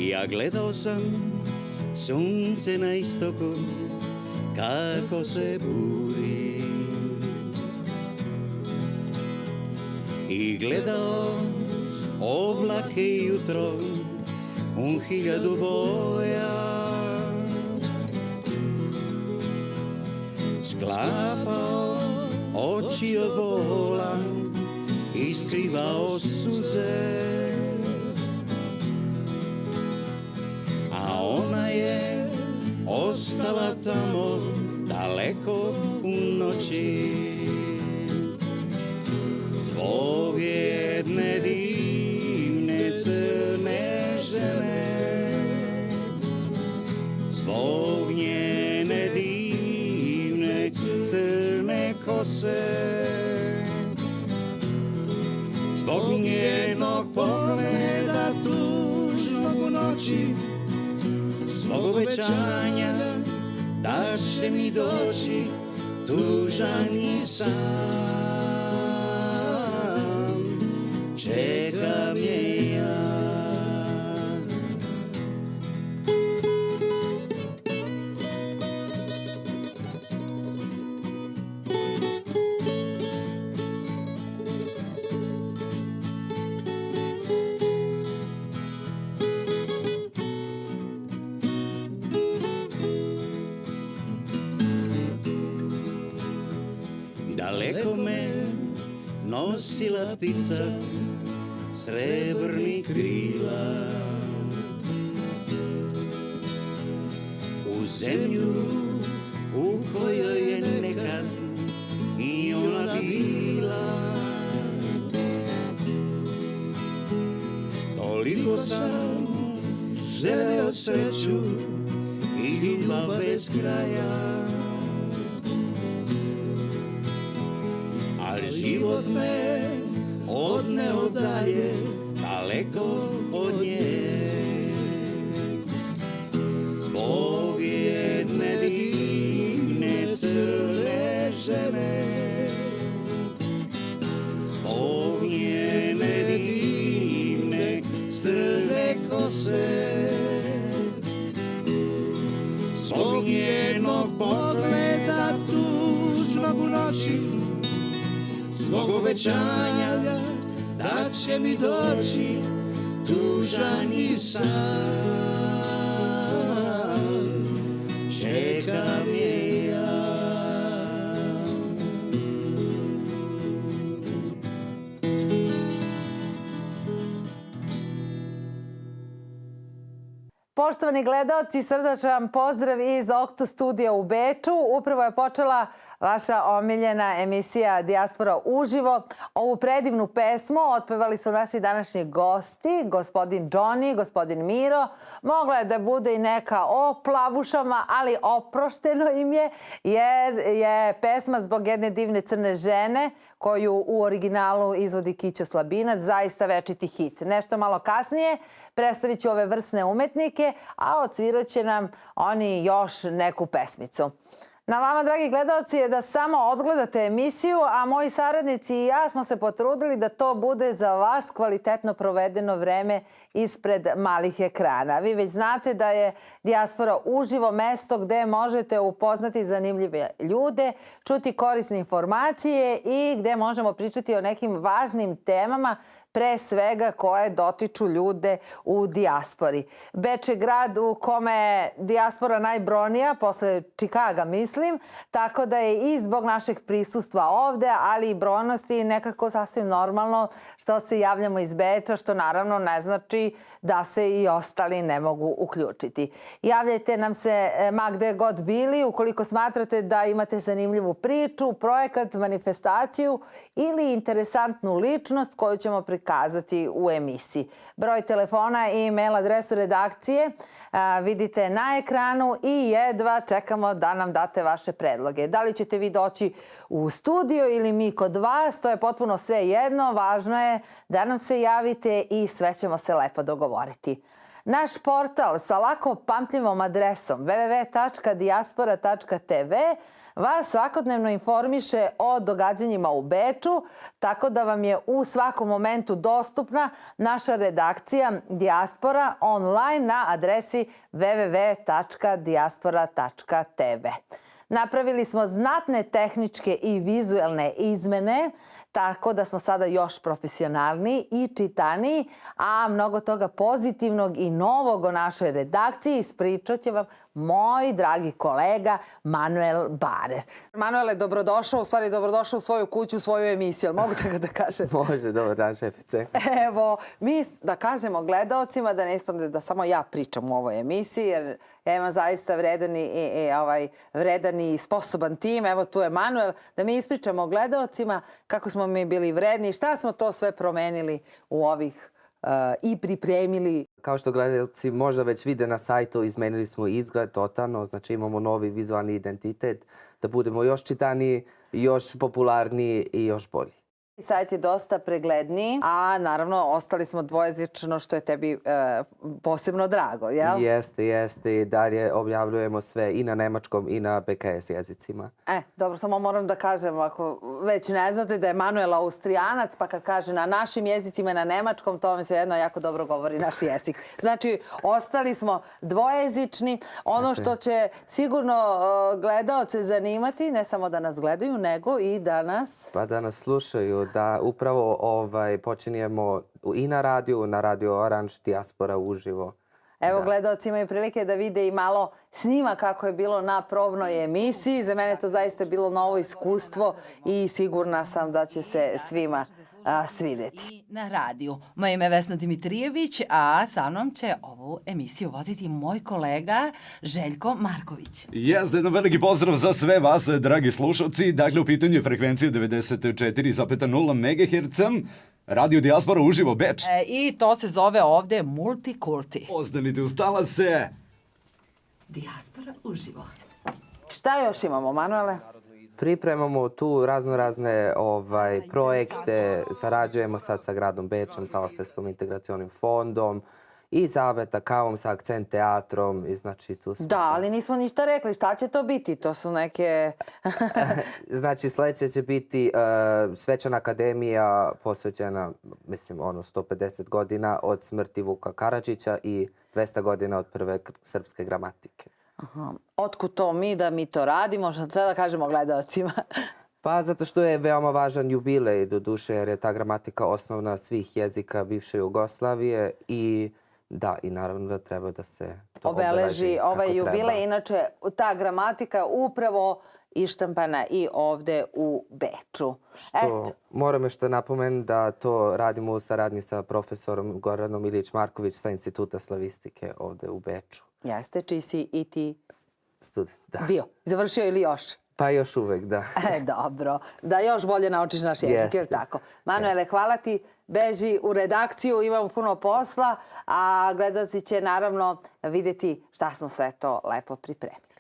Ja gledao sam sunce na istoku kako se budi i gledao oblake jutro u hiljadu boja, sklapao oči od bola i skrivao suze, a ona je ostala tamo daleko u noći zbog jedne divne crne žene, zbog njene divne crne kose, zbog njenog pogleda tužnog u noći, zbog obećanja da će mi doći tužan i sam. Čekam je ja. Daleko me nosila ptica srebrnih krila u zemlju u kojoj je nekad i ona bila. Toliko sam želeo sreću i ljubav bez kraja, ali život me odneo dalje, daleko od nje, zbog jedne divne crne žene, zbog njene divne crne kose, zbog njenog pogleda tužnog u noći, zbog obećanja da će mi doći tužan i sam. Čekam je ja. Poštovani gledaoci, srdačan pozdrav iz Okto studija u Beču. Upravo je počela vaša omiljena emisija Dijaspora uživo. Ovu predivnu pesmu otpevali su naši današnji gosti, gospodin Johnny, gospodin Miro. Mogla je da bude i neka o plavušama, ali oprošteno im je, jer je pesma zbog jedne divne crne žene koju u originalu izvodi Kićo Slabinac, zaista večiti hit. Nešto malo kasnije predstavit ću ove vrsne umetnike, a odsvirat će nam oni još neku pesmicu. Na vama, dragi gledalci, je da samo odgledate emisiju, a moji saradnici i ja smo se potrudili da to bude za vas kvalitetno provedeno vreme ispred malih ekrana. Vi već znate da je Dijaspora uživo mesto gde možete upoznati zanimljive ljude, čuti korisne informacije i gde možemo pričati o nekim važnim temama, pre svega koje dotiču ljude u dijaspori. Beč je grad u kome je dijaspora najbrojnija, posle Čikaga mislim, tako da je i zbog našeg prisustva ovde, ali i brojnosti nekako sasvim normalno što se javljamo iz Beča, što naravno ne znači da se i ostali ne mogu uključiti. Javljajte nam se ma gde god bili, ukoliko smatrate da imate zanimljivu priču, projekat, manifestaciju ili interesantnu ličnost koju ćemo prikazati u emisiji. Broj telefona i e-mail adresu redakcije vidite na ekranu i jedva čekamo da nam date vaše predloge. Da li ćete vi doći u studio ili mi kod vas, to je potpuno sve jedno. Važno je da nam se javite i sve ćemo se lepo dogovoriti. Naš portal sa lako pamtljivom adresom www.diaspora.tv vas svakodnevno informiše o događanjima u Beču, tako da vam je u svakom momentu dostupna naša redakcija Diaspora online na adresi www.diaspora.tv. Napravili smo znatne tehničke i vizuelne izmene, tako da smo sada još profesionalniji i čitaniji, a mnogo toga pozitivnog i novog o našoj redakciji ispričat će vam moj dragi kolega Manuel Barer. Manuele, dobrodošao, u stvari dobrodošao u svoju kuću, u svoju emisiju, ali mogu tako da kažem? Može, dobar dan, šefice. Evo, mi da kažemo gledaocima da ne ispadne da samo ja pričam u ovoj emisiji, jer ja imam zaista vredan i sposoban tim. Evo tu je Manuel, da mi ispričamo gledaocima kako smo mi bili vredni i šta smo to sve promenili u ovih i pripremili. Kao što gledalci možda već vide na sajtu, izmenili smo izgled totalno, znači imamo novi vizualni identitet, da budemo još čitaniji, još popularniji i još bolji. Sajt je dosta pregledniji, a naravno ostali smo dvojezično, što je tebi posebno drago, jel? Jeste i dalje objavljujemo sve i na nemačkom i na BKS jezicima. Dobro, samo moram da kažem, ako već ne znate da je Manuel Austrijanac, pa kad kaže na našim jezicima i na nemačkom, to mi se jedno jako dobro govori naš jezik. Znači, ostali smo dvojezični. Ono što će sigurno gledaoce zanimati, ne samo da nas gledaju, nego i da nas... Pa da nas slušaju, da upravo počinjemo i na radiju Orange, Diaspora uživo. Evo, gledaoci imaju prilike da vide i malo snima kako je bilo na probnoj emisiji. Za mene je to zaista bilo novo iskustvo i sigurna sam da će se svima svideti. Na radiju. Moje ime je Vesna Dimitrijević, a sa mnom će ovu emisiju voditi moj kolega Željko Marković. Jedan veliki pozdrav za sve vas, dragi slušalci. Dakle, u pitanju je frekvencija 94,0 MHz. Radio Diaspora uživo Beč. I to se zove ovde Multikulti. Ostanite uz talase. Diaspora uživo. Šta još imamo, Manuele? Pripremamo tu razne projekte, sarađujemo sad sa gradom Bečom, sa Austrijskom integracionim fondom i Zabeta Kavom sa Akcent teatrom i znači tu smo... Da, ali nismo ništa rekli. Šta će to biti? To su neke... Znači sljedeće će biti svečana akademija posvećena, 150 godina od smrti Vuka Karadžića i 200 godina od prve srpske gramatike. Otkud to da mi to radimo? Što sada kažemo gledaocima? Pa zato što je veoma važan jubilej, doduše, jer je ta gramatika osnovna svih jezika bivše Jugoslavije i naravno da treba da se to obeleži ovaj jubilej. Inače, ta gramatika je upravo ištampana i ovde u Beču. Moram još da napomenem da to radimo u saradnji sa profesorom Goranom Ilić-Marković sa Instituta slavistike ovde u Beču. Jeste, čiji si i ti student, da. Bio. Završio ili još? Pa još uvek, da. Dobro. Da još bolje naučiš naš jezik, jer tako. Manuele, hvala ti. Beži u redakciju, imamo puno posla, a gledaoci će naravno vidjeti šta smo sve to lepo pripremili.